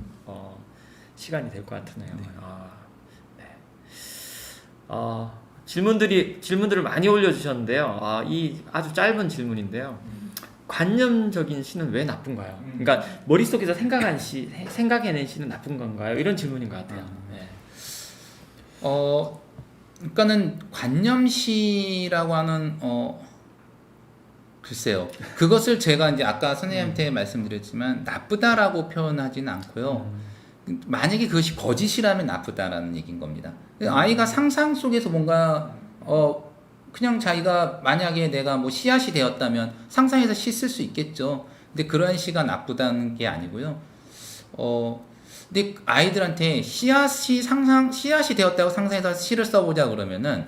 시간이 될 것 같으네요. 질문들을 많이 올려주셨는데요. 이 아주 짧은 질문인데요. 관념적인 시는 왜 나쁜가요? 그러니까 머릿속에서 생각해낸 시는 나쁜 건가요? 이런 질문인 것 같아요. 그러니까는 관념시라고 하는 글쎄요. 그것을 제가 이제 아까 선생님한테 말씀드렸지만 나쁘다라고 표현하지는 않고요. 만약에 그것이 거짓이라면 나쁘다라는 얘기인 겁니다. 아이가 상상 속에서 뭔가 그냥 자기가 만약에 내가 뭐 씨앗이 되었다면 상상해서 시 쓸 수 있겠죠. 근데 그런 시가 나쁘다는 게 아니고요. 근데 아이들한테 씨앗이 되었다고 상상해서 시를 써보자 그러면은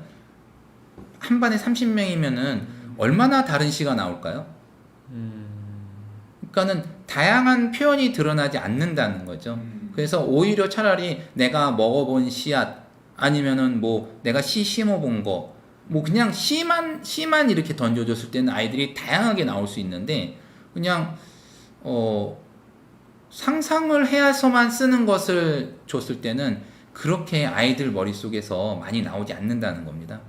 한 반에 30명이면은 얼마나 다른 시가 나올까요? 그러니까는 다양한 표현이 드러나지 않는다는 거죠. 그래서 오히려 차라리 내가 먹어본 씨앗 아니면은 뭐 내가 씨 심어본 거 뭐 그냥 씨만 이렇게 던져줬을 때는 아이들이 다양하게 나올 수 있는데 그냥 상상을 해서만 쓰는 것을 줬을 때는 그렇게 아이들 머릿속에서 많이 나오지 않는다는 겁니다.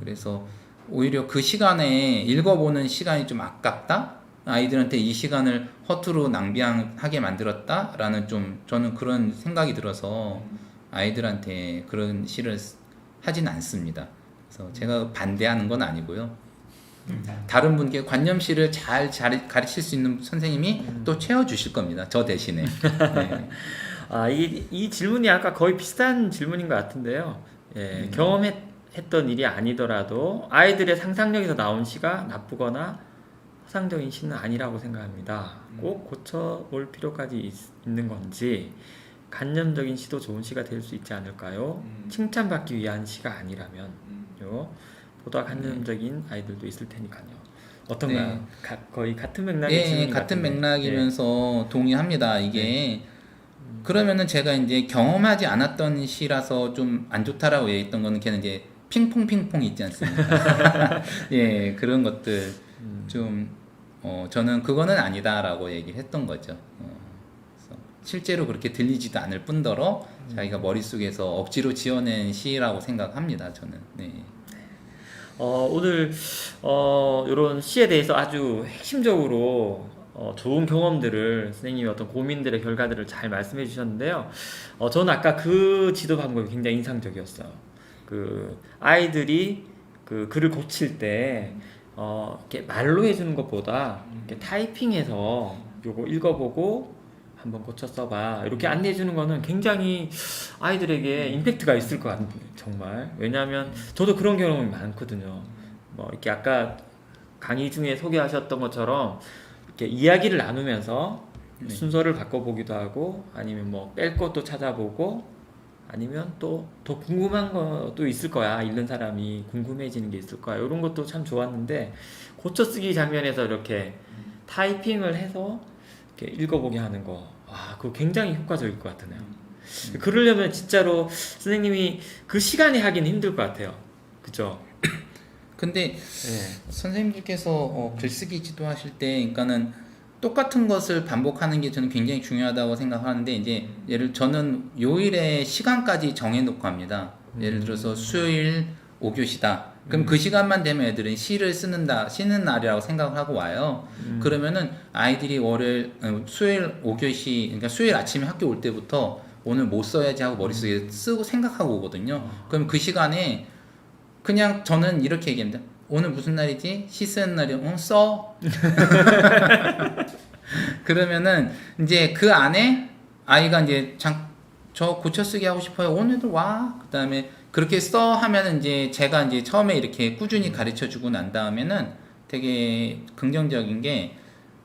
그래서 오히려 그 시간에 읽어보는 시간이 좀 아깝다? 아이들한테 이 시간을 허투루 낭비하게 만들었다라는 좀 저는 그런 생각이 들어서 아이들한테 그런 시를 하진 않습니다. 그래서 제가 반대하는 건 아니고요. 다른 분께 관념시를 잘 가르칠 수 있는 선생님이 또 채워주실 겁니다. 저 대신에. 네. 이 질문이 아까 거의 비슷한 질문인 것 같은데요. 예, 경험했던 일이 아니더라도 아이들의 상상력에서 나온 시가 나쁘거나 허상적인 시는 아니라고 생각합니다. 꼭 고쳐볼 필요까지 있는 건지 관념적인 시도 좋은 시가 될 수 있지 않을까요? 칭찬받기 위한 시가 아니라면요. 보다 관념적인 아이들도 있을 테니까요. 어떤가요? 네. 거의 같은 맥락의 예, 질문 같은 같은데. 맥락이면서 동의합니다. 이게 그러면은 제가 이제 경험하지 않았던 시라서 좀 안 좋다라고 얘기했던 거는 걔는 이제 핑퐁 있지 않습니까? 예, 그런 것들 좀 저는 그거는 아니다라고 얘기를 했던 거죠. 그래서 실제로 그렇게 들리지도 않을 뿐더러 자기가 머릿속에서 억지로 지어낸 시라고 생각합니다. 저는. 네. 오늘 이런 시에 대해서 아주 핵심적으로 좋은 경험들을 선생님이 어떤 고민들의 결과들을 잘 말씀해 주셨는데요. 저는 아까 그 지도 방법이 굉장히 인상적이었어요. 그 아이들이 그 글을 고칠 때 이렇게 말로 해주는 것보다 이렇게 타이핑해서 요거 읽어보고 한번 고쳐 써봐 이렇게 안내해 주는 거는 굉장히 아이들에게 임팩트가 있을 것 같아요. 정말. 왜냐하면 저도 그런 경험이 많거든요. 뭐 이렇게 아까 강의 중에 소개하셨던 것처럼 이렇게 이야기를 나누면서 순서를 바꿔보기도 하고 아니면 뭐 뺄 것도 찾아보고 아니면 또 더 궁금한 것도 있을 거야. 읽는 사람이 궁금해지는 게 있을 거야. 이런 것도 참 좋았는데 고쳐쓰기 장면에서 이렇게 타이핑을 해서 이렇게 읽어보게 하는 거, 그거 굉장히 효과적일 것 같으네요. 그러려면 진짜로 선생님이 그 시간에 하기는 힘들 것 같아요. 그죠? 근데 선생님들께서 글쓰기 지도하실 때, 그러니까는 똑같은 것을 반복하는 게 저는 굉장히 중요하다고 생각하는데, 이제 저는 요일에 시간까지 정해놓고 합니다. 예를 들어서 수요일 5교시다. 그럼 그 시간만 되면 애들은 시를 쓰는 날이라고 생각을 하고 와요. 그러면은 아이들이 수요일 5교시, 그러니까 수요일 아침에 학교 올 때부터 오늘 뭐 써야지 하고 머릿속에 쓰고 생각하고 오거든요. 그럼 그 시간에 그냥 저는 이렇게 얘기합니다. 오늘 무슨 날이지? 시 쓰는 날이요? 써. 그러면은 이제 그 안에 아이가 이제 저 고쳐쓰기 하고 싶어요. 오늘도 와. 그 다음에 그렇게 써 하면은 이제 제가 이제 처음에 이렇게 꾸준히 가르쳐 주고 난 다음에는 되게 긍정적인 게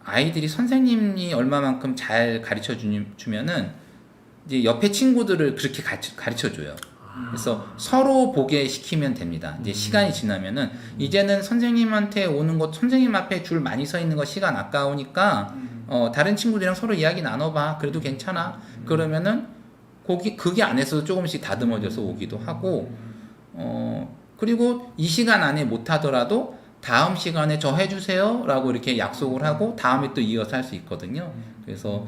아이들이 선생님이 얼마만큼 잘 가르쳐 주면은 이제 옆에 친구들을 그렇게 가르쳐 줘요. 그래서 서로 보게 시키면 됩니다. 이제 시간이 지나면은 이제는 선생님한테 오는 것, 선생님 앞에 줄 많이 서 있는 거 시간 아까우니까 다른 친구들이랑 서로 이야기 나눠봐. 그래도 괜찮아. 그러면은 그게 안에서 조금씩 다듬어져서 오기도 하고 그리고 이 시간 안에 못 하더라도 다음 시간에 저 해주세요 라고 이렇게 약속을 하고 다음에 또 이어서 할 수 있거든요. 그래서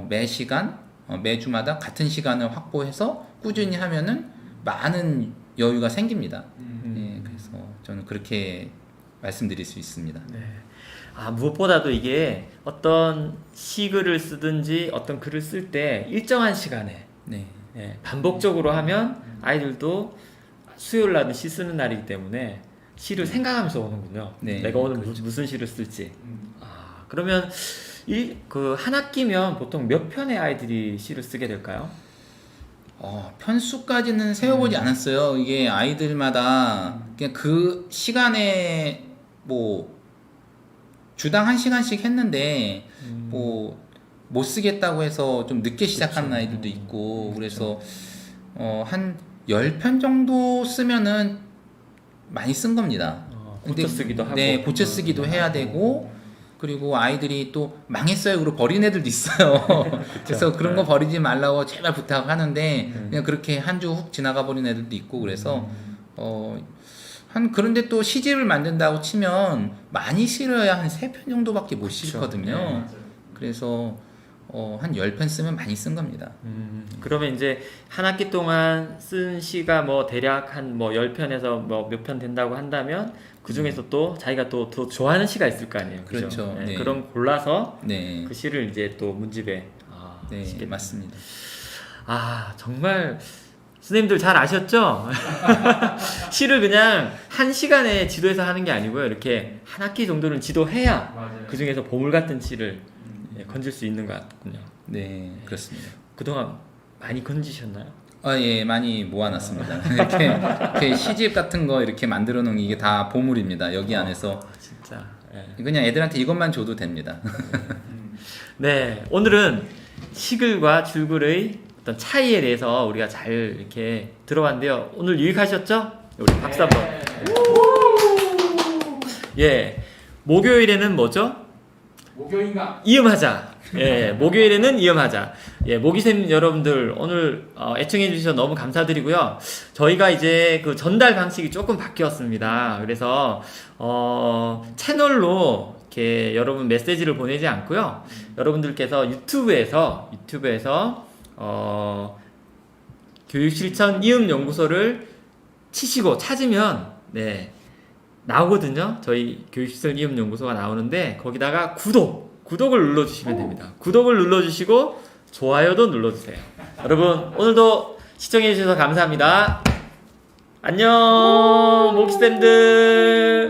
매 시간 매주마다 같은 시간을 확보해서 꾸준히 하면은 많은 여유가 생깁니다. 네, 그래서 저는 그렇게 말씀드릴 수 있습니다. 네. 무엇보다도 이게 어떤 시글을 쓰든지 어떤 글을 쓸 때 일정한 시간에 반복적으로 하면 아이들도 수요일 날은 시 쓰는 날이기 때문에 시를 생각하면서 오는군요. 네, 내가 오늘 그렇죠. 무슨 시를 쓸지. 그러면 한 학기면 보통 몇 편의 아이들이 시를 쓰게 될까요? 편수까지는 세워보지 않았어요. 이게 아이들마다 그냥 그 시간에 뭐 주당 1시간씩 했는데 뭐 못 쓰겠다고 해서 좀 늦게 시작하는 아이들도 있고 그래서 한 10편 정도 쓰면은 많이 쓴 겁니다. 고쳐쓰기도 하고. 네, 고쳐쓰기도 해야 되고 그리고 아이들이 또 망했어요. 그리고 버린 애들도 있어요. 그래서 그런 거 버리지 말라고 제발 부탁하는데 그냥 그렇게 한 주 훅 지나가 버린 애들도 있고 그래서 그런데 또 시집을 만든다고 치면 많이 실어야 한 3편 정도밖에 못 실거든요. 그래서 한 10편 쓰면 많이 쓴 겁니다. 그러면 이제 한 학기 동안 쓴 시가 뭐 대략 한 뭐 10편에서 뭐 몇 편 된다고 한다면 그 중에서 또 자기가 또 더 좋아하는 시가 있을 거 아니에요. 그죠? 그렇죠. 네, 네. 그럼 골라서 네. 그 시를 이제 또 문집에 네, 싣게 맞습니다. 정말 선생님들 잘 아셨죠? 시를 그냥 한 시간에 지도해서 하는 게 아니고요. 이렇게 한 학기 정도는 지도해야 그 중에서 보물 같은 시를 건질 수 있는 것 같군요. 네, 그렇습니다. 그동안 많이 건지셨나요? 예, 많이 모아놨습니다. 이렇게 시집 같은 거 이렇게 만들어 놓은 이게 다 보물입니다. 여기 안에서 진짜. 그냥 애들한테 이것만 줘도 됩니다. 네, 오늘은 시글과 줄글의 어떤 차이에 대해서 우리가 잘 이렇게 들어봤는데요. 오늘 유익하셨죠? 우리 박수 한번. 예, 목요일에는 뭐죠? 목요인가? 이음하자. 예, 목요일에는 이음하자. 예, 모기쌤 여러분들 오늘 애청해 주셔서 너무 감사드리고요. 저희가 이제 그 전달 방식이 조금 바뀌었습니다. 그래서 채널로 이렇게 여러분 메시지를 보내지 않고요. 여러분들께서 유튜브에서 교육실천 이음연구소를 치시고 찾으면 네 나오거든요. 저희 교육시설 이음연구소가 나오는데 거기다가 구독을 눌러주시면 됩니다. 구독을 눌러주시고 좋아요도 눌러주세요. 여러분 오늘도 시청해주셔서 감사합니다. 안녕 모기쌤들.